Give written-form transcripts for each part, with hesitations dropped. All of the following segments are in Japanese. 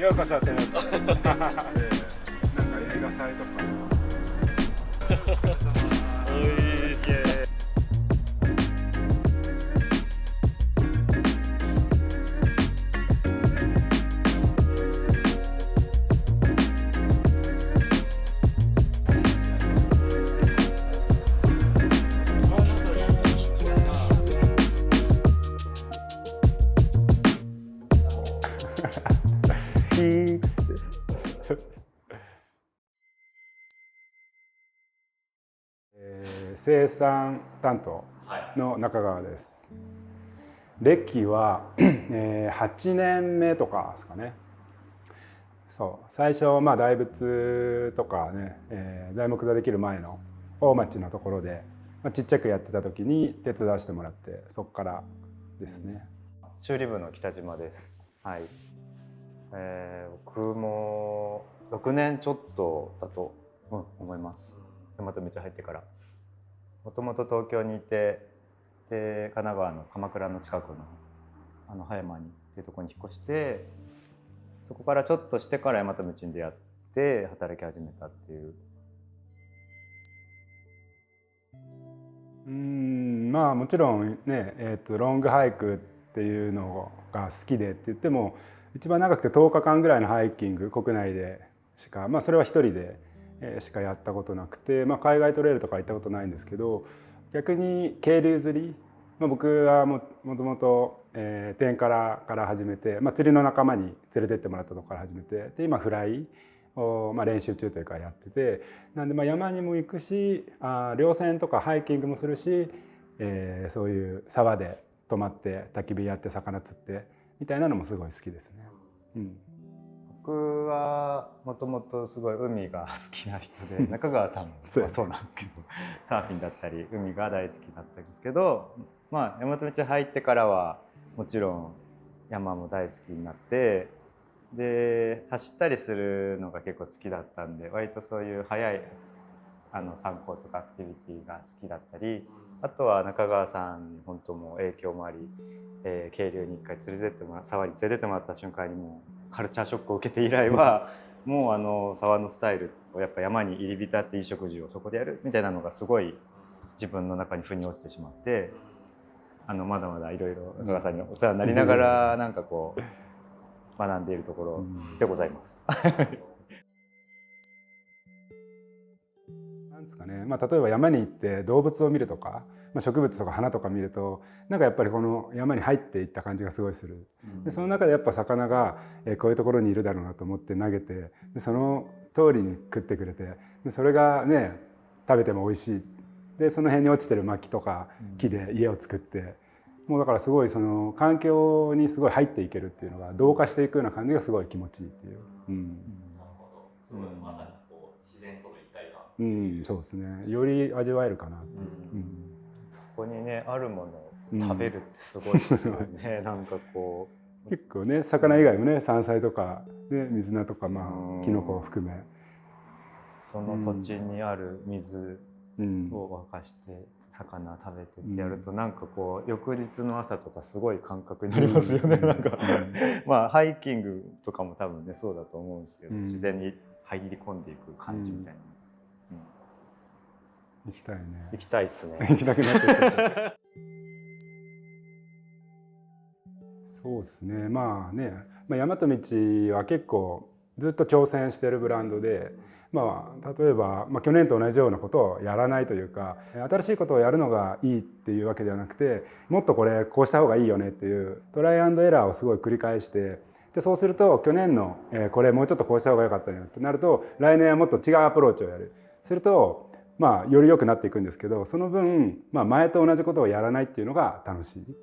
ようこそってなんか映画祭とかおいっす。ピーッつって生産担当の中川です。歴は、8年目とかですかね。そう最初大仏とかね、材木座できる前の大町のところで、ちっちゃくやってた時に手伝わせてもらって、そこからですね。修理部の北島です。はい。僕も6年ちょっとだと、思います。大和道入ってから。もともと東京にいて、で神奈川の鎌倉の近くの葉山にっていうところに引っ越して、そこからちょっとしてから大和道に出会って働き始めたっていう。もちろんね、ロングハイクっていうのが好きでって言っても、一番長くて10日間ぐらいのハイキング国内でしか、それは一人でしかやったことなくて、海外トレイルとか行ったことないんですけど、逆に渓流釣り、僕はもともと天から始めて、釣りの仲間に連れてってもらったところから始めて、で今フライを練習中というかやってて、なんで山にも行くし、稜線とかハイキングもするし、そういう沢で泊まって焚き火やって魚釣ってみたいなのもすごい好きですね。僕はもともとすごい海が好きな人で、中川さんもそうなんですけど、サーフィンだったり海が大好きだったんですけど、大和道入ってからはもちろん山も大好きになって、で走ったりするのが結構好きだったんで、割とそういう速い散歩とかアクティビティが好きだったり、あとは中川さんに本当もう影響もあり、渓流に一回沢に連れてってもらった瞬間にもうカルチャーショックを受けて以来はもう沢のスタイルをやっぱ山に入り浸っていい食事をそこでやるみたいなのがすごい自分の中に腑に落ちてしまって、まだまだいろいろ中川さんにお世話になりながらなんかこう学んでいるところでございます。なんですかね、例えば山に行って動物を見るとか、植物とか花とか見ると、なんかやっぱりこの山に入っていった感じがすごいする。でその中でやっぱ魚がこういうところにいるだろうなと思って投げて、でその通りに食ってくれて、でそれがね食べても美味しい。でその辺に落ちてる薪とか木で家を作って、もうだからすごいその環境にすごい入っていけるっていうのが同化していくような感じがすごい気持ちいいっていう。なるほど。すごいまさにこう自然との一体感。そうですね。より味わえるかなっていう。そこにねあるものを食べるってすごいですよね。なんかこう結構ね、魚以外もね、山菜とか、ね、水菜とかキノコを含め、その土地にある水を沸かして魚食べてってやると、なんかこう翌日の朝とかすごい感覚になりますよね。なんかハイキングとかも多分ねそうだと思うんですけど、自然に入り込んでいく感じみたいな。行きたいね。行きたいですね。行きたくなってきた。そうですね。大和道は結構ずっと挑戦してるブランドで、例えば、去年と同じようなことをやらないというか、新しいことをやるのがいいっていうわけではなくて、もっとこれこうした方がいいよねっていうトライアンドエラーをすごい繰り返して、でそうすると去年のこれもうちょっとこうした方が良かったよってなると、来年はもっと違うアプローチをやる。するとより良くなっていくんですけど、その分、前と同じことをやらないっていうのが楽しい。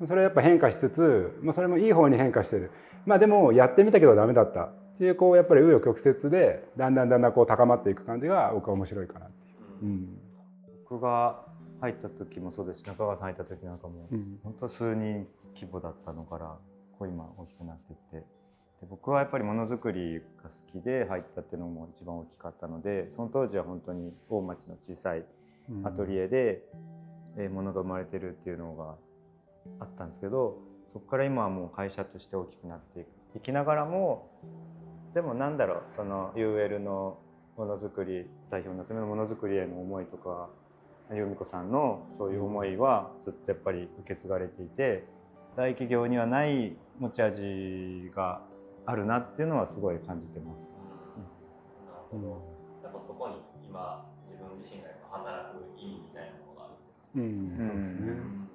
それはやっぱ変化しつつ、それもいい方に変化してる。でもやってみたけどダメだったっていう、やっぱり紆余曲折でだんだんこう高まっていく感じが僕は面白いかなっていう。僕が入った時もそうですし、中川さん入った時なんかも本当数人規模だったのからこう今大きくなっていって、で僕はやっぱりものづくりが好きで入ったっていうのも一番大きかったので、その当時は本当に大町の小さいアトリエで物が生まれてるっていうのがあったんですけど、そこから今はもう会社として大きくなっていっ生きながらもでもなんだろうその UL のものづくり代表の夏目のものづくりへの思いとか由美子さんのそういう思いはずっとやっぱり受け継がれていて大企業にはない持ち味があるなっていうのはすごい感じてます。なるほど。やっぱそこに今自分自身が働く意味みたいなものがある。そうですね。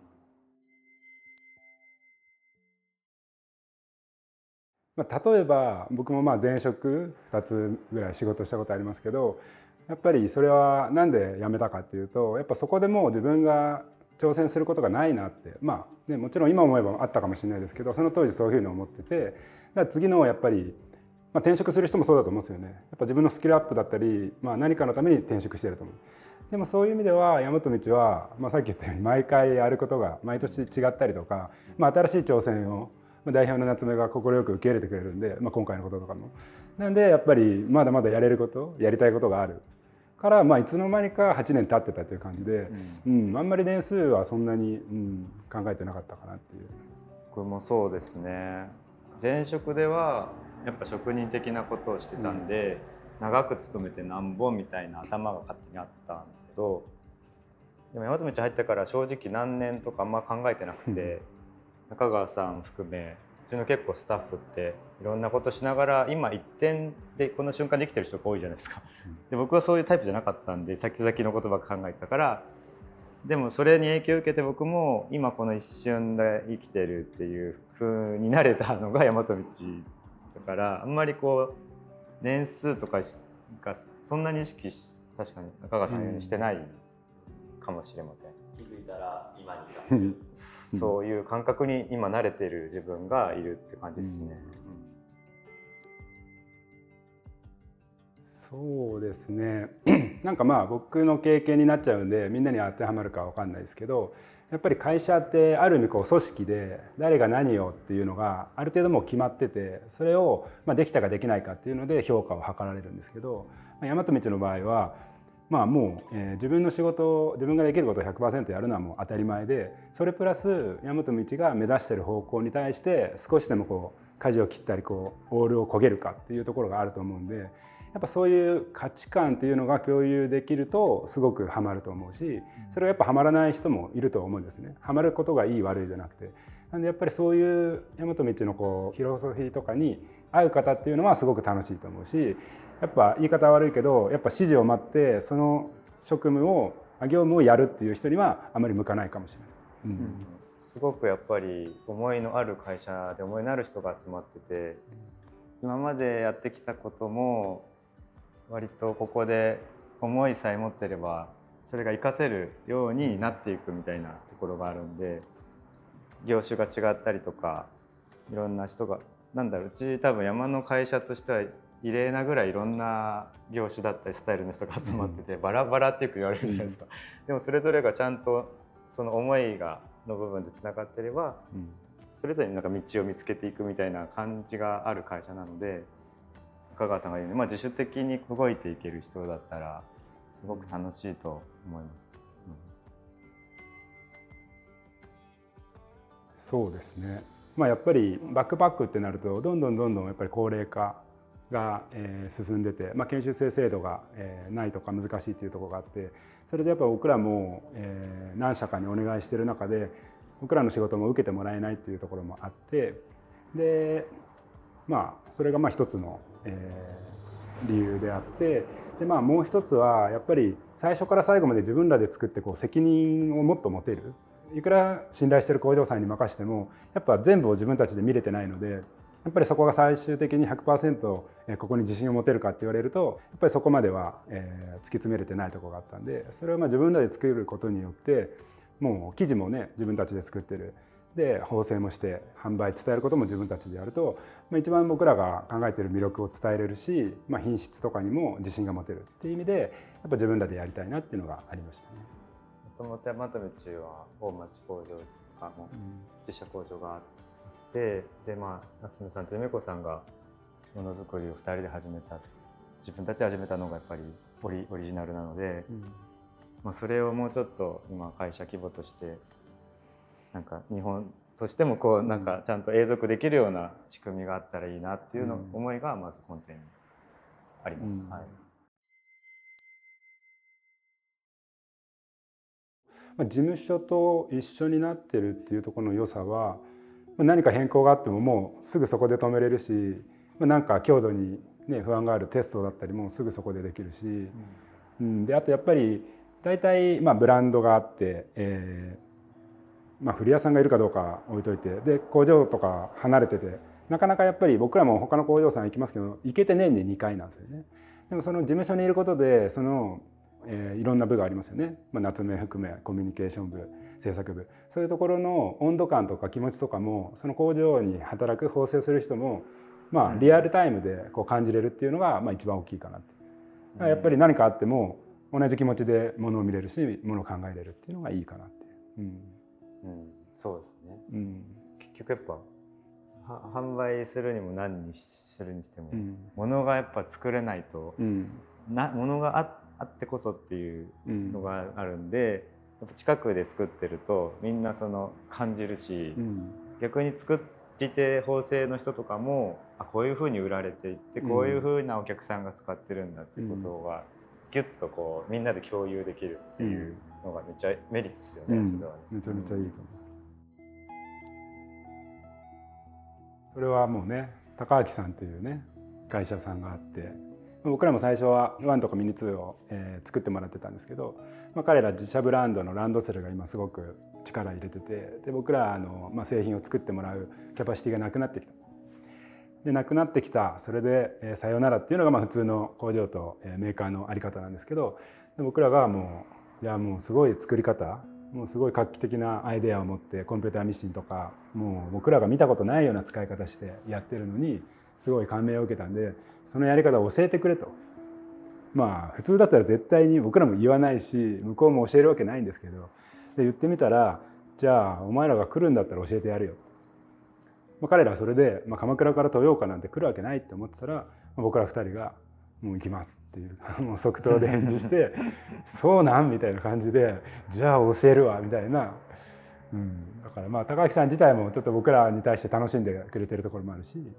例えば僕も前職2つぐらい仕事したことありますけど、やっぱりそれはなんで辞めたかっていうと、やっぱそこでもう自分が挑戦することがないなって、もちろん今思えばあったかもしれないですけど、その当時そういうふうに思ってて、だから次のやっぱり、転職する人もそうだと思うんですよね。やっぱ自分のスキルアップだったり、何かのために転職してると思う。でもそういう意味では大和道は、さっき言ったように毎回やることが毎年違ったりとか、新しい挑戦を代表の夏目が快く受け入れてくれるんで、今回のこととかもなんでやっぱりまだまだやれることやりたいことがあるから、いつの間にか8年経ってたという感じで、あんまり年数はそんなに、考えてなかったかなっていう。僕もそうですね。前職ではやっぱ職人的なことをしてたんで、長く勤めてなんぼみたいな頭が勝手にあったんですけど、でも大和道入ってから正直何年とかあんま考えてなくて、中川さん含めうちの結構スタッフっていろんなことしながら今一点でこの瞬間で生きてる人が多いじゃないですか。で僕はそういうタイプじゃなかったんで先々のことばっか考えてたから、でもそれに影響を受けて僕も今この一瞬で生きてるっていう風になれたのが大和道だから、あんまりこう年数とかがそんなに意識確かに中川さんのようにしてないかもしれません。気づいたら今に至ってる。そういう感覚に今慣れてる自分がいるって感じですね。そうですねなんか僕の経験になっちゃうんでみんなに当てはまるかわかんないですけど、やっぱり会社ってある意味組織で誰が何をっていうのがある程度もう決まってて、それをできたかできないかっていうので評価を図られるんですけど、大和道の場合はもう、自分の仕事自分ができることを 100% やるのはもう当たり前で、それプラス大和道が目指している方向に対して少しでも舵を切ったりオールを焦げるかっていうところがあると思うんで、やっぱそういう価値観っていうのが共有できるとすごくハマると思うし、それはやっぱハマらない人もいると思うんですね。ハマることがいい悪いじゃなくて、なんでやっぱりそういう大和道のフィロソフィーとかに合う方っていうのはすごく楽しいと思うし、やっぱ言い方は悪いけどやっぱ指示を待ってその業務をやるっていう人にはあまり向かないかもしれない。すごくやっぱり思いのある会社で思いのある人が集まってて、今までやってきたことも割とここで思いさえ持ってればそれが活かせるようになっていくみたいなところがあるんで、業種が違ったりとかいろんな人がうち多分山の会社としては異例なぐらいいろんな業種だったりスタイルの人が集まってて、バラバラってよく言われるじゃないですか。でもそれぞれがちゃんとその思いの部分でつながってれば、それぞれに道を見つけていくみたいな感じがある会社なので、中川さんが言うように、自主的に動いていける人だったらすごく楽しいと思います。そうですね。やっぱりバックパックってなるとどんどんやっぱり高齢化が進んでて、研修生制度がないとか難しいっていうところがあって、それでやっぱ僕らも何社かにお願いしてる中で僕らの仕事も受けてもらえないっていうところもあって、でそれが一つの理由であって、でもう一つはやっぱり最初から最後まで自分らで作って責任をもっと持てる。いくら信頼してる工場さんに任してもやっぱ全部を自分たちで見れてないので、やっぱりそこが最終的に 100% ここに自信を持てるかって言われるとやっぱりそこまでは突き詰めれてないところがあったんで、それを自分らで作ることによってもう生地もね自分たちで作ってる、で縫製もして販売伝えることも自分たちでやると、一番僕らが考えている魅力を伝えれるし、品質とかにも自信が持てるっていう意味でやっぱ自分らでやりたいなっていうのがありましたね。もともと大和道は大町工場とかも自社工場があって、で夏目さんと夢子さんがものづくりを2人で始めた、自分たちで始めたのがやっぱりオリジナルなので、それをもうちょっと今会社規模として日本としてもこうなんかちゃんと永続できるような仕組みがあったらいいなっていうの、思いがまず根底にあります。はい。事務所と一緒になってるっていうところの良さは、何か変更があってももうすぐそこで止めれるし、なんか強度に、ね、不安があるテストだったりもすぐそこでできるし、であとやっぱり大体ブランドがあって、古屋さんがいるかどうか置いといて、で工場とか離れてて、なかなかやっぱり僕らも他の工場さん行きますけど行けて年に2回なんですよね。でもその事務所にいることでいろんな部がありますよね、夏目含めコミュニケーション部、制作部、そういうところの温度感とか気持ちとかもその工場に働く縫製する人もリアルタイムでこう感じれるっていうのが一番大きいかなって。やっぱり何かあっても同じ気持ちでものを見れるし、ものを考えれるっていうのがいいかなっていう。そうですね。結局やっぱ販売するにも何にするにしても、ものがやっぱ作れないと、ものがあってこそっていうのがあるんで、やっぱ近くで作ってるとみんなその感じるし、逆に作り手縫製の人とかもこういうふうに売られていって、こういうふうなお客さんが使ってるんだってことがギュッとこうみんなで共有できるっていうのがめっちゃメリットですよね。それはね、めちゃめちゃいいと思います。それはもうね、高明さんっていうね会社さんがあって、僕らも最初は1とかミニ2を作ってもらってたんですけど、彼ら自社ブランドのランドセルが今すごく力入れてて、で僕らの製品を作ってもらうキャパシティがなくなってきた。でなくなってきた、それでさよならっていうのが普通の工場とメーカーの在り方なんですけど、僕らがもうすごい作り方、もうすごい画期的なアイデアを持ってコンピューターミシンとかもう僕らが見たことないような使い方してやってるのにすごい感銘を受けたんで、そのやり方を教えてくれと。普通だったら絶対に僕らも言わないし向こうも教えるわけないんですけど、で言ってみたら、じゃあお前らが来るんだったら教えてやるよ。彼らはそれで、鎌倉から豊岡なんて来るわけないって思ってたら、僕ら2人が「もう行きます」っていうもう即答で返事して「そうなん?」みたいな感じで「じゃあ教えるわ」みたいな。だから高明さん自体もちょっと僕らに対して楽しんでくれてるところもあるし、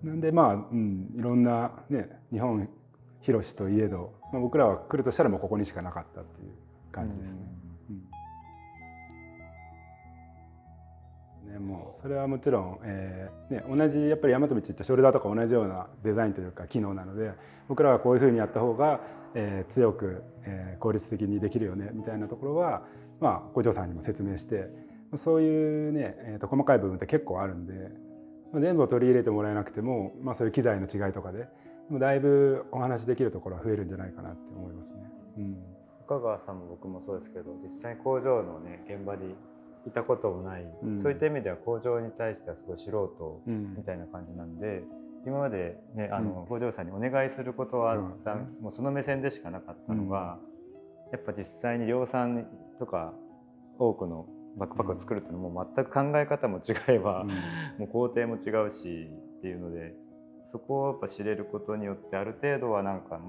なんでいろんなね、日本広しといえど、僕らは来るとしたらもうここにしかなかったっていう感じですね。もうそれはもちろん、同じやっぱり大和道行ったショルダーとか同じようなデザインというか機能なので、僕らはこういうふうにやった方が、強く、効率的にできるよねみたいなところは、工場さんにも説明して、そういうね、細かい部分って結構あるんで、全部を取り入れてもらえなくても、そういう機材の違いとかでだいぶお話できるところは増えるんじゃないかなって思いますね。中川さんも僕もそうですけど、実際工場のね現場にいたこともない、そういった意味では工場に対してはすごい素人みたいな感じなんで、今までね工場さんにお願いすることはあった、もうその目線でしかなかったのが、やっぱ実際に量産とか多くのバックパックを作るっていうのも全く考え方も違えば、もう工程も違うしっていうので、そこをやっぱ知れることによってある程度はなんか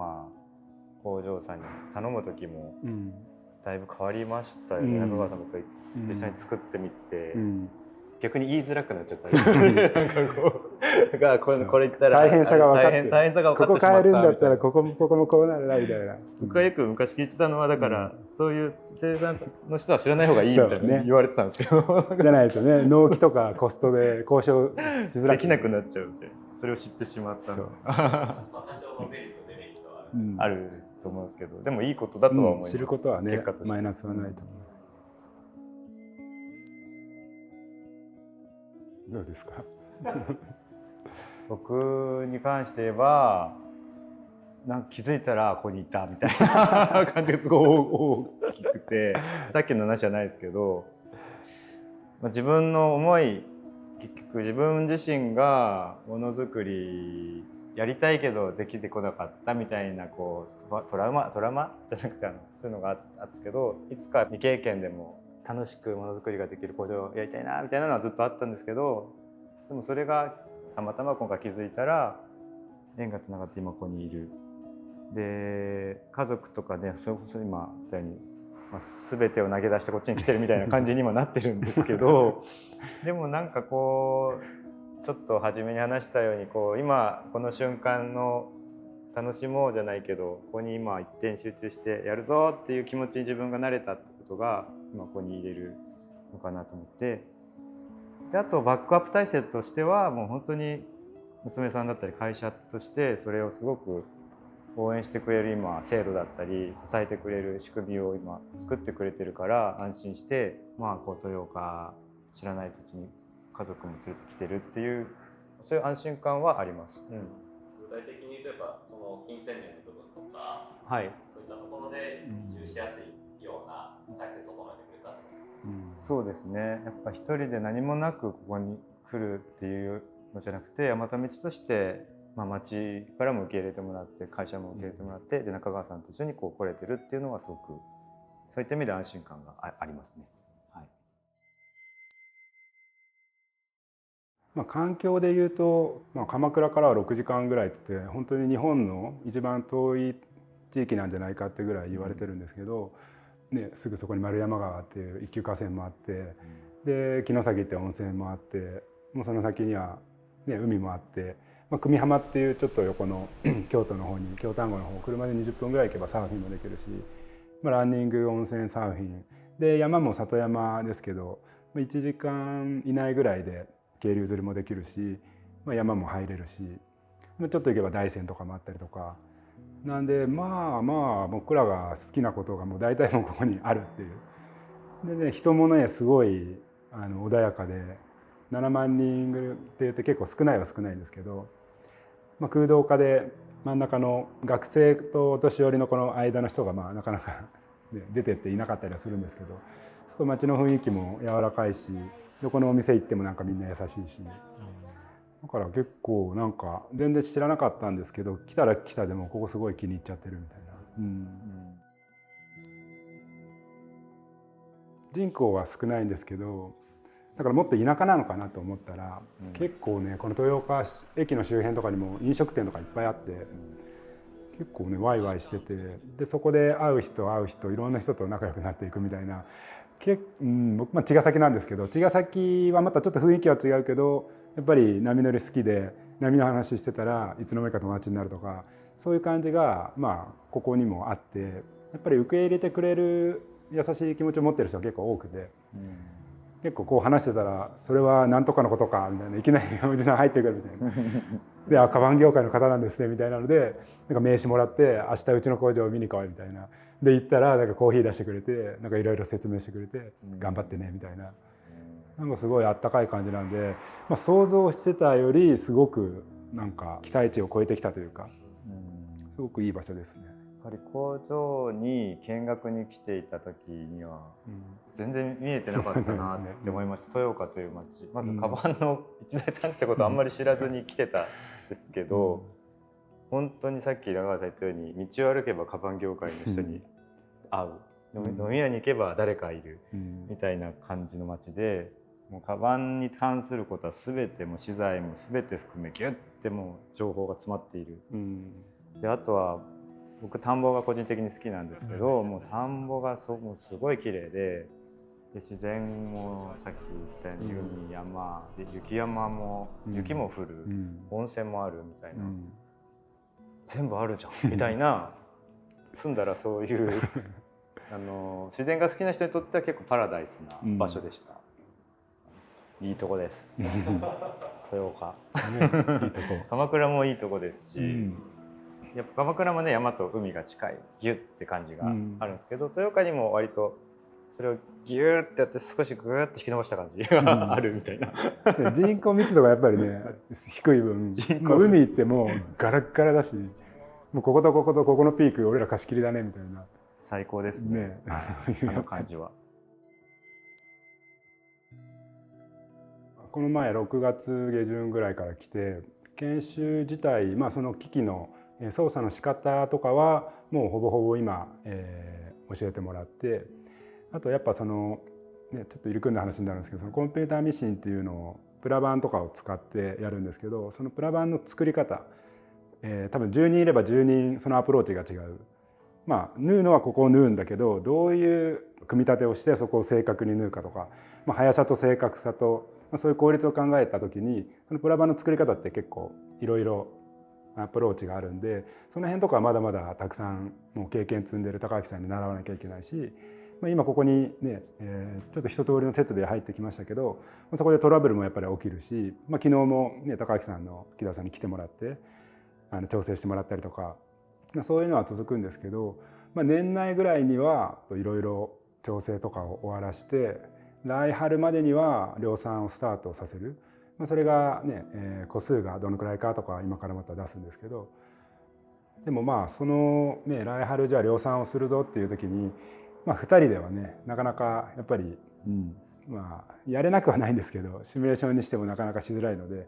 工場さんに頼む時もだいぶ変わりましたよね。中川さんも実際に作ってみて、逆に言いづらくなっちゃったりなんかこれ言ったら大変さが分かって大変さが分かってしまった。ここ変えるんだったらここもこうなるなみたいな。僕がよく昔聞いてたのは、だからそういう生産の人は知らない方がいいみたいな言われてたんですけど、じゃないとね、納期とかコストで交渉しづらくできなくなっちゃうって、それを知ってしまったのあると思うんですけど、でもいいことだとは思います。知ることはね、マイナスはないと思う。どうですか？僕に関して言えば、なんか気づいたらここにいたみたいな感じがすごい大きくて、さっきの話じゃないですけど、自分の思い、結局自分自身がものづくりやりたいけどできてこなかったみたいなトラウマじゃなくてそういうのがあったんですけど、いつか未経験でも楽しくものづくりができる工場をやりたいなみたいなのはずっとあったんですけど、でもそれがたまたま今回気づいたら縁がつながって今ここにいる。で家族とかね、それこそ今言ったようにまあ、全てを投げ出してこっちに来てるみたいな感じにもなってるんですけどでもなんかこうちょっと初めに話したようにこう今この瞬間の楽しもうじゃないけどここに今一点集中してやるぞっていう気持ちに自分が慣れたってことが今ここに入れるのかなと思って、であとバックアップ体制としてはもう本当に娘さんだったり会社としてそれをすごく応援してくれる今制度だったり支えてくれる仕組みを今作ってくれてるから安心してまあこう豊岡知らない土地に家族も連れてきてるっていうそういう安心感はあります。具体的に言うとやっぱその金銭面の部分とか、はい、そういったところで移住しやすいような体制整えてくれたってことですか？そうですね。やっぱ一人で何もなくここに来るっていうのじゃなくて山田道として、まあ、町からも受け入れてもらって会社も受け入れてもらってで中川さんと一緒にこう来れてるっていうのはすごくそういった意味で安心感がありますね。はい、まあ、環境でいうと、まあ、鎌倉からは6時間ぐらいって言って本当に日本の一番遠い地域なんじゃないかってぐらい言われてるんですけど、ね、すぐそこに丸山川っていう一級河川もあって、で城崎って温泉もあって、もうその先には、ね、海もあって、まあ、久美浜っていうちょっと横の京都の方に京丹後の方車で20分ぐらい行けばサーフィンもできるし、まあ、ランニング温泉サーフィンで山も里山ですけど1時間以内ぐらいで渓流釣りもできるし、まあ、山も入れるし、ちょっと行けば大山とかもあったりとかなんで、まあ僕らが好きなことがもう大体もうここにあるっていう。でね、人もねすごい穏やかで7万人って言って結構少ないは少ないんですけど、まあ、空洞化で真ん中の学生とお年寄りのこの間の人がまあなかなか、ね、出てっていなかったりはするんですけど、すごい街の雰囲気も柔らかいし、どこのお店行ってもなんかみんな優しいし、だから結構なんか全然知らなかったんですけど来たら来たでもここすごい気に入っちゃってるみたいな。人口は少ないんですけどだからもっと田舎なのかなと思ったら、結構ねこの豊岡駅の周辺とかにも飲食店とかいっぱいあって、結構ねワイワイしてて、でそこで会う人いろんな人と仲良くなっていくみたいな。僕茅ヶ崎なんですけど茅ヶ崎はまたちょっと雰囲気は違うけどやっぱり波乗り好きで波の話してたらいつの間にか友達になるとかそういう感じがまあここにもあって、やっぱり受け入れてくれる優しい気持ちを持ってる人が結構多くて、結構こう話してたらそれは何とかのことかみたいないきなりおじさん入ってくるみたいなでカバン業界の方なんですねみたいなのでなんか名刺もらって明日うちの工場を見に来いみたいなで行ったらなんかコーヒー出してくれてなんかいろいろ説明してくれて頑張ってねみたいな、なんかすごいあったかい感じなんで、まあ、想像してたよりすごくなんか期待値を超えてきたというか、すごくいい場所ですね。やっぱり工場に見学に来ていた時には全然見えてなかったなって思いました。豊岡という町、まずカバンの一大産地ってことはあんまり知らずに来てたんですけど、本当にさっき中川さん言ったように道を歩けばカバン業界の人に会う、飲み屋に行けば誰かいるみたいな感じの町で、もうカバンに関することは全てもう資材も全て含めギュッてもう情報が詰まっている。であとは僕田んぼが個人的に好きなんですけど、もう田んぼがもうすごい綺麗で、自然もさっき言ったように海、山で雪山も雪も降る、温泉もあるみたいな、全部あるじゃんみたいな住んだらそういう自然が好きな人にとっては結構パラダイスな場所でした。いいとこです豊岡いいとこ鎌倉もいいとこですし、やっぱ鎌倉もね山と海が近いギュッって感じがあるんですけど、豊岡にも割とそれをギューってやって少しグーッと引き伸ばした感じがあるみたいな人口密度がやっぱりね低い分もう海行ってもガラッガラだし、もうこことこことここのピーク俺ら貸し切りだねみたいな。最高ですね、あの感じは。この前6月下旬ぐらいから来て研修自体、まあ、その機器の操作の仕方とかはもうほぼほぼ今、教えてもらって、あとやっぱその、ね、ちょっと入り組んだ話になるんですけど、そのコンピューターミシンっていうのをプラ板とかを使ってやるんですけど、そのプラ板の作り方、多分10人いれば10人そのアプローチが違う。まあ縫うのはここを縫うんだけどどういう組み立てをしてそこを正確に縫うかとか、まあ、速さと正確さと、まあ、そういう効率を考えた時にそのプラバンの作り方って結構いろいろアプローチがあるんでその辺とかはまだまだたくさんもう経験積んでる高明さんに習わなきゃいけないし、まあ、今ここにね、ちょっと一通りの設備が入ってきましたけどそこでトラブルもやっぱり起きるし、まあ、昨日もね高明さんの木田さんに来てもらって調整してもらったりとか、まあ、そういうのは続くんですけど、まあ、年内ぐらいにはいろいろ調整とかを終わらして来春までには量産をスタートさせる。まあ、それがね、個数がどのくらいかとか今からまた出すんですけどでもまあそのね来春じゃあ量産をするぞっていう時に、まあ、2人ではねなかなかやっぱり、まあやれなくはないんですけどシミュレーションにしてもなかなかしづらいので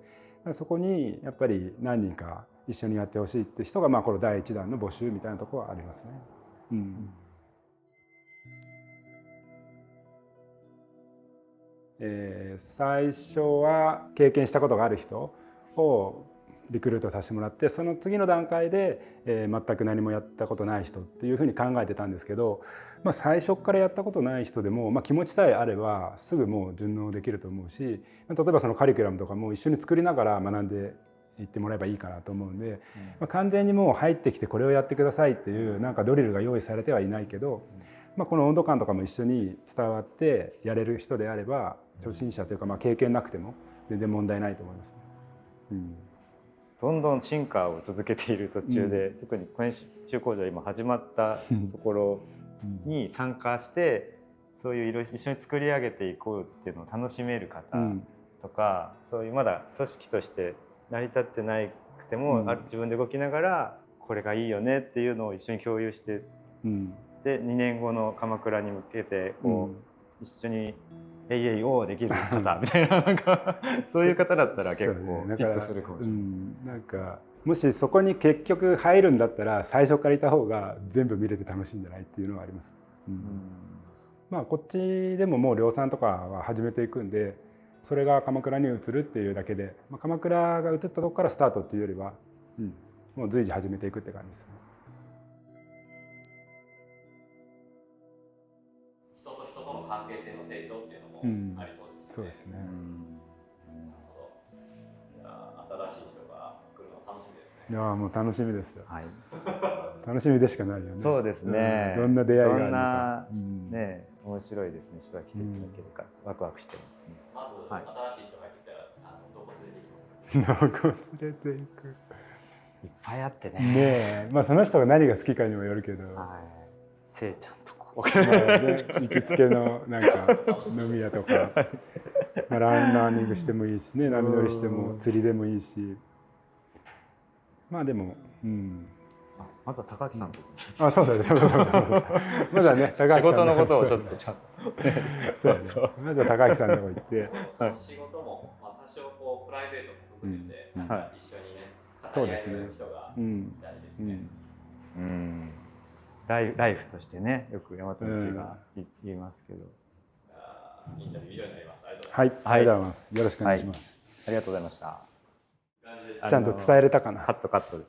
そこにやっぱり何人か一緒にやってほしいって人がまあこの第1弾の募集みたいなところはありますね。最初は経験したことがある人をリクルートさせてもらってその次の段階で、全く何もやったことない人っていうふうに考えてたんですけど、まあ、最初からやったことない人でも、まあ、気持ちさえあればすぐもう順応できると思うし例えばそのカリキュラムとかも一緒に作りながら学んでいってもらえばいいかなと思うんで、まあ、完全にもう入ってきてこれをやってくださいっていうなんかドリルが用意されてはいないけど、まあ、この温度感とかも一緒に伝わってやれる人であれば初心者というかまあ経験なくても全然問題ないと思いますね。どんどん進化を続けている途中で、特に小中工場今始まったところに参加してそういういろいろ一緒に作り上げていこうっていうのを楽しめる方とか、そういうまだ組織として成り立ってなくても、自分で動きながらこれがいいよねっていうのを一緒に共有して、で2年後の鎌倉に向けてこう、一緒にAAO できる方みたいな、なんかそういう方だったら結構フィットするかもしれない。なんかもしそこに結局入るんだったら最初からいた方が全部見れて楽しいんじゃないっていうのはあります。まあこっちでももう量産とかは始めていくんでそれが鎌倉に移るっていうだけで、まあ、鎌倉が移ったとこからスタートっていうよりは、もう随時始めていくって感じですね。人と人との関係性の成長っていうのもありそうですね。そうですね。なるほど。いや新しい人が来るの楽しみですね。いやもう楽しみですよ。はい、楽しみでしかないよね。そうですね。どんな出会いがあるのか。どんなね面白いですね。人が来ていただけるかワクワクしてますね。まず、新しい人が入ってきたらどこ連れて行きますか。どこ連れて行く。いっぱいあってね。ねえ、まあその人が何が好きかにもよるけど。せいちゃんとこう。行きつけのなんか飲み屋とか、まあランニングしてもいいしね、波乗りしても釣りでもいいし。まあでも、まずは高木さんと。あ、そうだね、そうだ。まずはね、高木さん。仕事のことをちょっとちゃんと。そうね。まずは高木さんのとこ行って。仕事も多少こうプライベートも含めて一緒にねそうですね。人がいたりですね。ライフとしてねよく大和道が言いますけど。インタビュー以上になります。はい、ありがとうございます。よろしくお願いします。ありがとうございました。ちゃんと伝えれたかな。カットで。